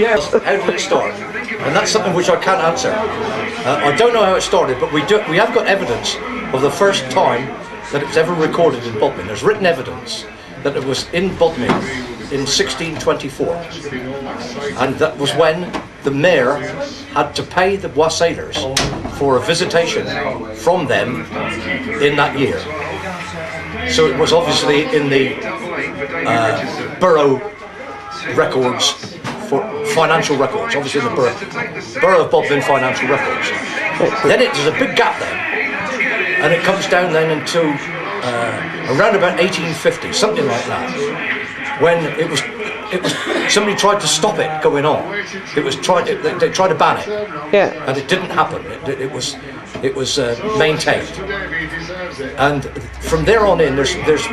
Yeah. How did it start? And that's something which I can't answer. I don't know how it started, but we have got evidence of the first time that it was ever recorded in Bodmin. There's written evidence that it was in Bodmin in 1624, and that was when the mayor had to pay the wassailers for a visitation from them in that year. So it was obviously in the borough records, for financial records, obviously in the borough of Bodmin financial records. Then there's a big gap then, and it comes down then until around about 1850, something like that, when it was somebody tried to stop it going on. They tried to ban it, Yeah. and it didn't happen. It was maintained, and from there on in, there's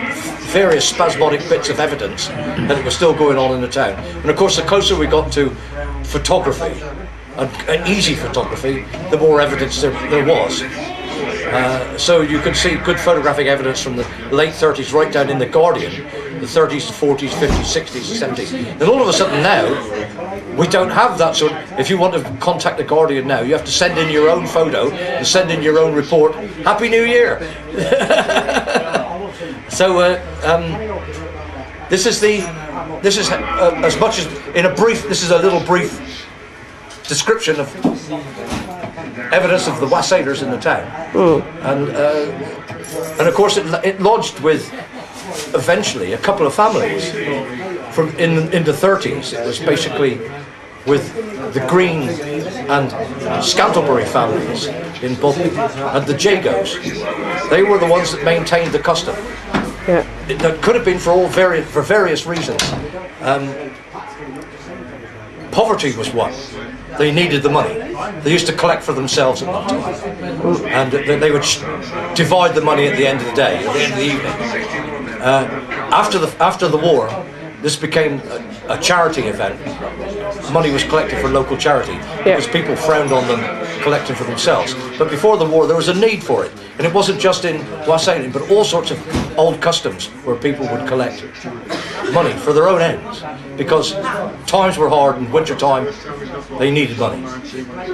various spasmodic bits of evidence that it was still going on in the town. And of course, the closer we got to photography, and easy photography, the more evidence there was. So you could see good photographic evidence from the late 30s right down in the Guardian, the 30s to 40s, 50s, 60s, 70s. And all of a sudden now, we don't have that sort. If you want to contact the Guardian now, you have to send in your own photo and send in your own report. Happy New Year! So this is as much as in a brief. This is a little brief description of evidence of the wassailers in the town, and of course it lodged with eventually a couple of families from in the 30s. It was basically with the Green and Scantlebury families in Bodmin and the Jagos. They were the ones that maintained the custom. Yeah. That could have been for various reasons. Poverty was one. They needed the money. They used to collect for themselves at that time, and they would divide the money at the end of the day, at the end of the evening. After the war, this became a charity event. Money was collected for local charity because people frowned on them collecting for themselves. But before the war, there was a need for it, and it wasn't just in wassailing, but all sorts of old customs where people would collect money for their own ends because times were hard and winter time they needed money.